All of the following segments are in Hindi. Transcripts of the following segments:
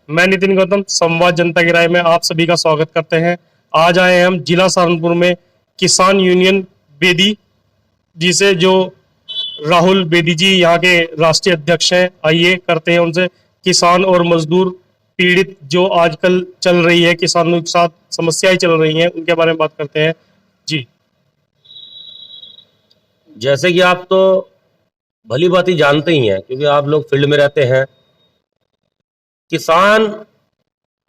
मैं नितिन गौतम, संवाद जनता की राय में आप सभी का स्वागत करते हैं। आज आए हैं हम जिला सहारनपुर में किसान यूनियन बेदी जी से, जो राहुल बेदी जी यहाँ के राष्ट्रीय अध्यक्ष हैं। आइए करते हैं उनसे किसान और मजदूर पीड़ित जो आजकल चल रही है, किसानों के साथ समस्याएं चल रही हैं, उनके बारे में बात करते हैं जी। जैसे कि आप तो भली भांति जानते ही हैं, क्योंकि आप लोग फील्ड में रहते हैं। किसान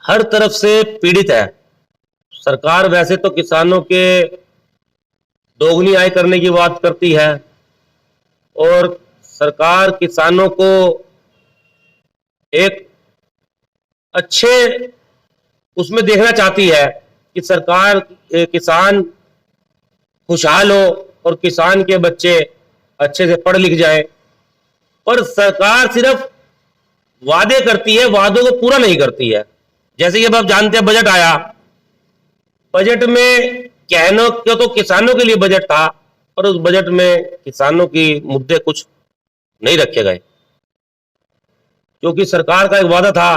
हर तरफ से पीड़ित है। सरकार वैसे तो किसानों के दोगुनी आय करने की बात करती है और सरकार किसानों को एक अच्छे उसमें देखना चाहती है कि सरकार किसान खुशहाल हो और किसान के बच्चे अच्छे से पढ़ लिख जाएं। पर सरकार सिर्फ वादे करती है, वादों को पूरा नहीं करती है। जैसे कि अब आप जानते हैं, बजट आया, बजट में कहने को तो किसानों के लिए बजट था, और उस बजट में किसानों की मुद्दे कुछ नहीं रखे गए, क्योंकि सरकार का एक वादा था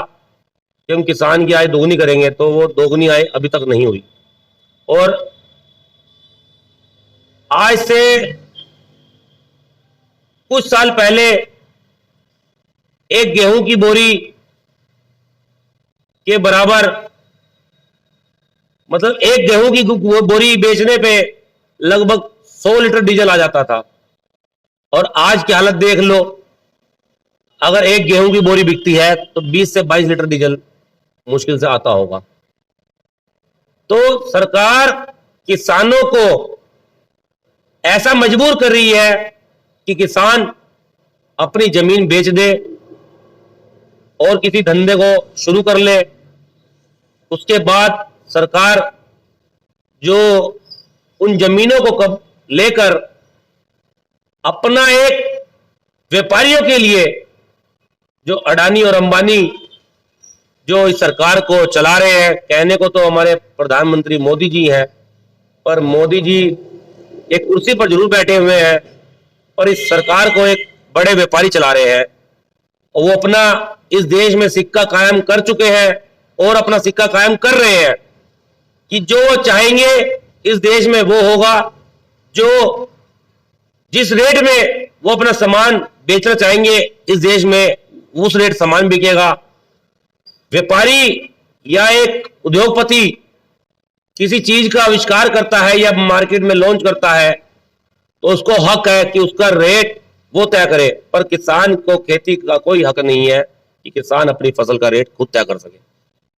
कि हम किसान की आय दोगुनी करेंगे, तो वो दोगुनी आय अभी तक नहीं हुई। और आज से कुछ साल पहले एक गेहूं की बोरी के बराबर, मतलब एक गेहूं की बोरी बेचने पे लगभग 100 लीटर डीजल आ जाता था। और आज की हालत देख लो, अगर एक गेहूं की बोरी बिकती है तो 20 से 22 लीटर डीजल मुश्किल से आता होगा। तो सरकार किसानों को ऐसा मजबूर कर रही है कि किसान अपनी जमीन बेच दे और किसी धंधे को शुरू कर ले। उसके बाद सरकार जो उन जमीनों को कब लेकर अपना एक व्यापारियों के लिए, जो अडानी और अंबानी जो इस सरकार को चला रहे हैं, कहने को तो हमारे प्रधानमंत्री मोदी जी हैं, पर मोदी जी एक कुर्सी पर जरूर बैठे हुए हैं, पर इस सरकार को एक बड़े व्यापारी चला रहे हैं। और वो अपना इस देश में सिक्का कायम कर चुके हैं और अपना सिक्का कायम कर रहे हैं कि जो वो चाहेंगे इस देश में वो होगा। जो जिस रेट में वो अपना सामान बेचना चाहेंगे इस देश में, उस रेट सामान बिकेगा। व्यापारी या एक उद्योगपति किसी चीज का आविष्कार करता है या मार्केट में लॉन्च करता है, तो उसको हक है कि उसका रेट वो तय करे, पर किसान को खेती का कोई हक नहीं है कि किसान अपनी फसल का रेट खुद तय कर सके।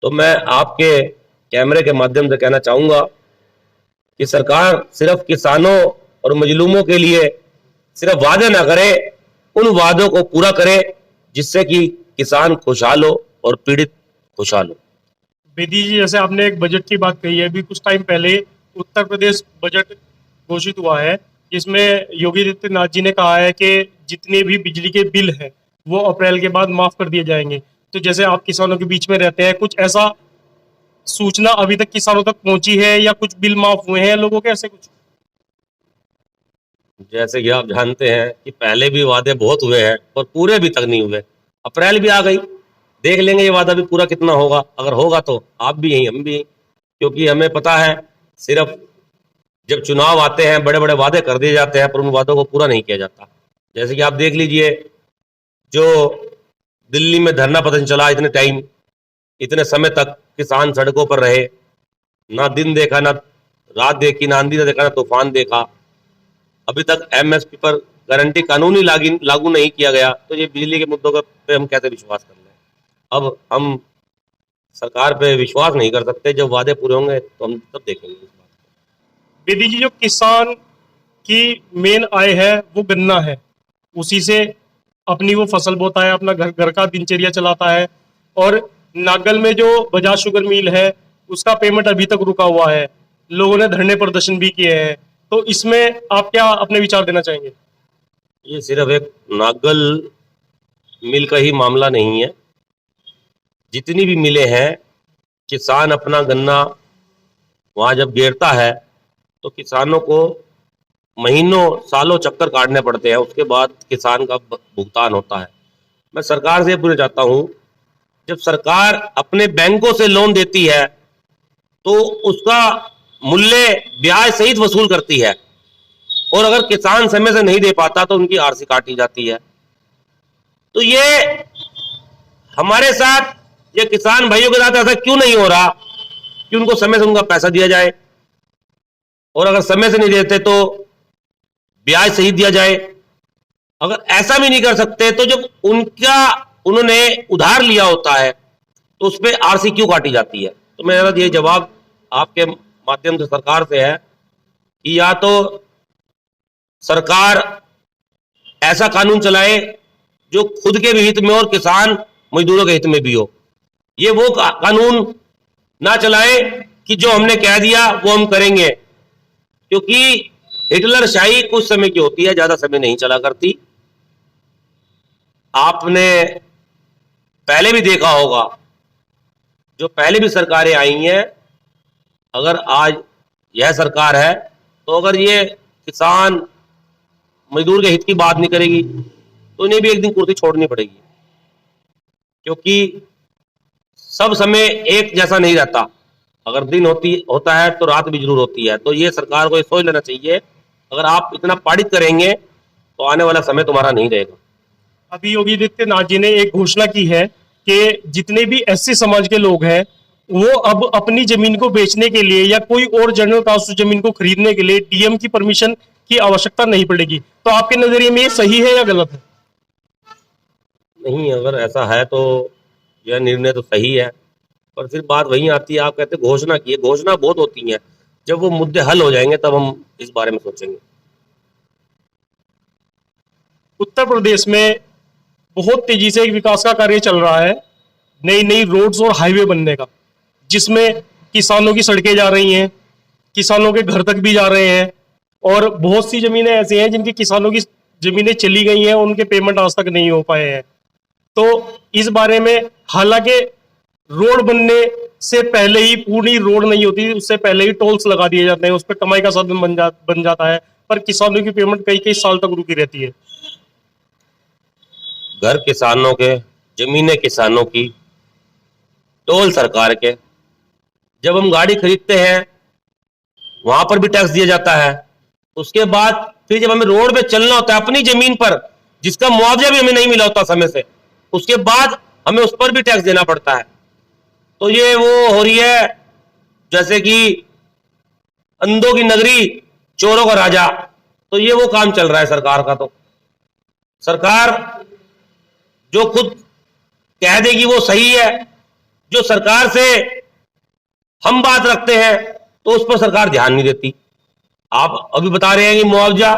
तो मैं आपके कैमरे के माध्यम से कहना चाहूंगा कि सरकार सिर्फ किसानों और मजलूमों के लिए सिर्फ वादे ना करे, उन वादों को पूरा करे जिससे कि किसान खुशहाल हो और पीड़ित खुशहाल हो। बेदी जी, जैसे आपने एक बजट की बात कही है, अभी कुछ टाइम पहले उत्तर प्रदेश बजट घोषित हुआ है, जिसमें योगी आदित्यनाथ जी ने कहा है कि जितने भी बिजली के बिल हैं वो अप्रैल के बाद माफ कर दिए जाएंगे। तो जैसे आप किसानों के बीच में रहते हैं, कुछ ऐसा सूचना अभी तक किसानों तक पहुंची है या कुछ बिल माफ हुए हैं लोगों के, ऐसे कुछ? जैसे कि आप जानते हैं कि पहले भी वादे बहुत हुए हैं पर पूरे भी तक नहीं हुए। अप्रैल भी आ गई, देख लेंगे ये वादा भी पूरा कितना होगा। अगर होगा तो आप भी यहीं, हम भी यहीं, क्योंकि हमें पता है सिर्फ जब चुनाव आते हैं बड़े बड़े वादे कर दिए जाते हैं पर उन वादों को पूरा नहीं किया जाता। जैसे कि आप देख लीजिए, जो दिल्ली में धरना प्रदर्शन चला इतने टाइम, इतने समय तक किसान सड़कों पर रहे, ना दिन देखा, ना रात देखी, ना आंधी देखा, ना तूफान देखा। अभी तक एमएसपी पर गारंटी कानून ही लागू नहीं किया गया, तो ये बिजली के मुद्दों पे हम कैसे विश्वास कर लें। अब हम सरकार पे विश्वास नहीं कर सकते, जब वादे पूरे होंगे तो हम तब देखेंगे इस बात को। बेदी जी, जो किसान की मेन आय है वो गन्ना है, उसी से अपनी वो फसल बोता है, अपना घर का दिनचर्या चलाता है। और नागल में जो बजाज शुगर मिल है उसका पेमेंट अभी तक रुका हुआ है, लोगों ने धरने प्रदर्शन भी किए हैं। तो इसमें आप क्या अपने विचार देना चाहेंगे? ये सिर्फ एक नागल मिल का ही मामला नहीं है, जितनी भी मिलें हैं, किसान अपना गन्ना वहां जब गिरता है तो किसानों को महीनों सालों चक्कर काटने पड़ते हैं, उसके बाद किसान का भुगतान होता है। मैं सरकार से पूछना चाहता हूं जब सरकार अपने बैंकों से लोन देती है तो उसका मूल्य ब्याज सहित वसूल करती है, और अगर किसान समय से नहीं दे पाता तो उनकी आरसी काटी जाती है। तो ये हमारे साथ, ये किसान भाइयों के साथ ऐसा क्यों नहीं हो रहा कि उनको समय से उनका पैसा दिया जाए, और अगर समय से नहीं देते तो ब्याज सहित दिया जाए। अगर ऐसा भी नहीं कर सकते तो जब उन्होंने उधार लिया होता है तो उस पर आरसी क्यों काटी जाती है? तो मेरा ये जवाब आपके माध्यम से सरकार से है कि या तो सरकार ऐसा कानून चलाए जो खुद के भी हित में और किसान मजदूरों के हित में भी हो। ये वो कानून ना चलाए कि जो हमने कह दिया वो हम करेंगे, क्योंकि हिटलर शाही कुछ समय की होती है, ज्यादा समय नहीं चला करती। आपने पहले भी देखा होगा, जो पहले भी सरकारें आई हैं, अगर आज यह सरकार है तो अगर ये किसान मजदूर के हित की बात नहीं करेगी तो इन्हें भी एक दिन कुर्सी छोड़नी पड़ेगी, क्योंकि सब समय एक जैसा नहीं रहता। अगर दिन होता है तो रात भी जरूर होती है। तो ये सरकार को ये सोच लेना चाहिए, अगर आप इतना पारित करेंगे तो आने वाला समय तुम्हारा नहीं रहेगा। अभी योगी आदित्यनाथ जी ने एक घोषणा की है कि जितने भी एससी समाज के लोग हैं वो अब अपनी जमीन को बेचने के लिए या कोई और जनरल कास्ट जमीन को खरीदने के लिए डीएम की परमिशन की आवश्यकता नहीं पड़ेगी। तो आपके नजरिए में ये सही है या गलत है? नहीं, अगर ऐसा है तो यह निर्णय तो सही है, पर फिर बात वही आती है, आप कहते हैं घोषणा की है। घोषणा बहुत होती है, जब वो मुद्दे हल हो जाएंगे तब हम इस बारे में सोचेंगे। उत्तर प्रदेश में बहुत तेजी से एक विकास का कार्य चल रहा है, नई नई रोड्स और हाईवे बनने का, जिसमें किसानों की सड़कें जा रही हैं, किसानों के घर तक भी जा रहे हैं, और बहुत सी जमीनें ऐसी हैं जिनकी किसानों की जमीनें चली गई हैं, उनके पेमेंट आज तक नहीं हो पाए हैं। तो इस बारे में, हालांकि रोड बनने से पहले ही पूरी रोड नहीं होती, उससे पहले ही टोल्स लगा दिए जाते हैं, उस पर कमाई का साधन बन जाता है, पर किसानों की पेमेंट कई कई साल तक रुकी रहती है। घर किसानों के, जमीनें किसानों की, टोल सरकार के। जब हम गाड़ी खरीदते हैं वहां पर भी टैक्स दिया जाता है। उसके बाद फिर जब हमें रोड पे चलना होता है अपनी जमीन पर, जिसका मुआवजा भी हमें नहीं मिला होता समय से, उसके बाद हमें उस पर भी टैक्स देना पड़ता है। तो ये वो हो रही है जैसे कि अंधों की नगरी, चोरों का राजा। तो ये वो काम चल रहा है सरकार का। तो सरकार जो खुद कह देगी वो सही है, जो सरकार से हम बात रखते हैं तो उस पर सरकार ध्यान नहीं देती। आप अभी बता रहे हैं कि मुआवजा,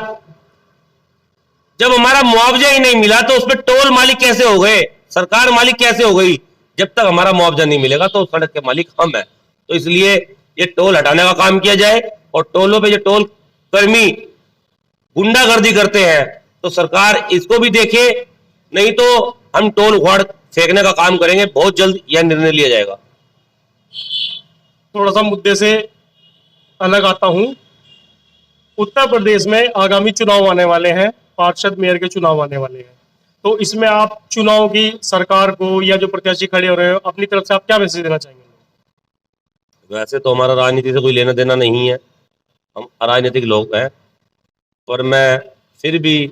जब हमारा मुआवजा ही नहीं मिला तो उस पर टोल मालिक कैसे हो गए, सरकार मालिक कैसे हो गई? जब तक हमारा मुआवजा नहीं मिलेगा तो सड़क के मालिक हम हैं। तो इसलिए ये टोल हटाने का काम किया जाए, और टोलों पे जो टोल कर्मी गुंडागर्दी करते हैं तो सरकार इसको भी देखे, नहीं तो हम टोल उखाड़ फेंकने का काम करेंगे। बहुत जल्द यह निर्णय लिया जाएगा। थोड़ा सा मुद्दे से अलग आता हूं। उत्तर प्रदेश में आगामी चुनाव आने वाले हैं, पार्षद मेयर के चुनाव आने वाले हैं। तो इसमें आप चुनाव की सरकार को या जो प्रत्याशी खड़े हो रहे हो, अपनी तरफ से आप क्या मैसेज देना चाहेंगे? वैसे तो हमारा राजनीति से कोई लेना देना नहीं है, हम अराजनीतिक लोग हैं, पर मैं फिर भी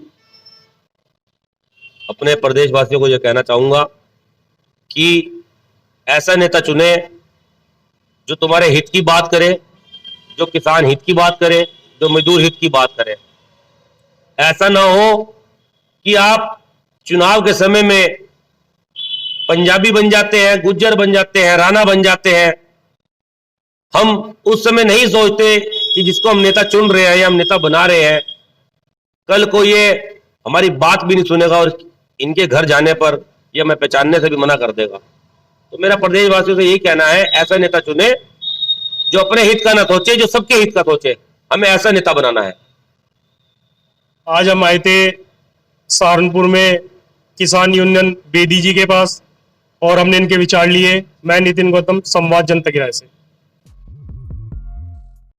अपने प्रदेशवासियों को यह कहना चाहूंगा कि ऐसा नेता चुने जो तुम्हारे हित की बात करे, जो किसान हित की बात करे, जो मजदूर हित की बात करे। ऐसा ना हो कि आप चुनाव के समय में पंजाबी बन जाते हैं, गुज्जर बन जाते हैं, राणा बन जाते हैं। हम उस समय नहीं सोचते कि जिसको हम नेता चुन रहे हैं या हम नेता बना रहे हैं, कल को ये हमारी बात भी नहीं सुनेगा और इनके घर जाने पर या मैं पहचानने से भी मना कर देगा। तो मेरा प्रदेशवासियों से यही कहना है, ऐसा नेता चुने जो अपने हित का ना सोचे, जो सबके हित का सोचे। हमें ऐसा नेता बनाना है। आज हम आए थे सहारनपुर में किसान यूनियन बेदी जी के पास, और हमने इनके विचार लिए। मैं नितिन गौतम, संवाद जनता की राय से।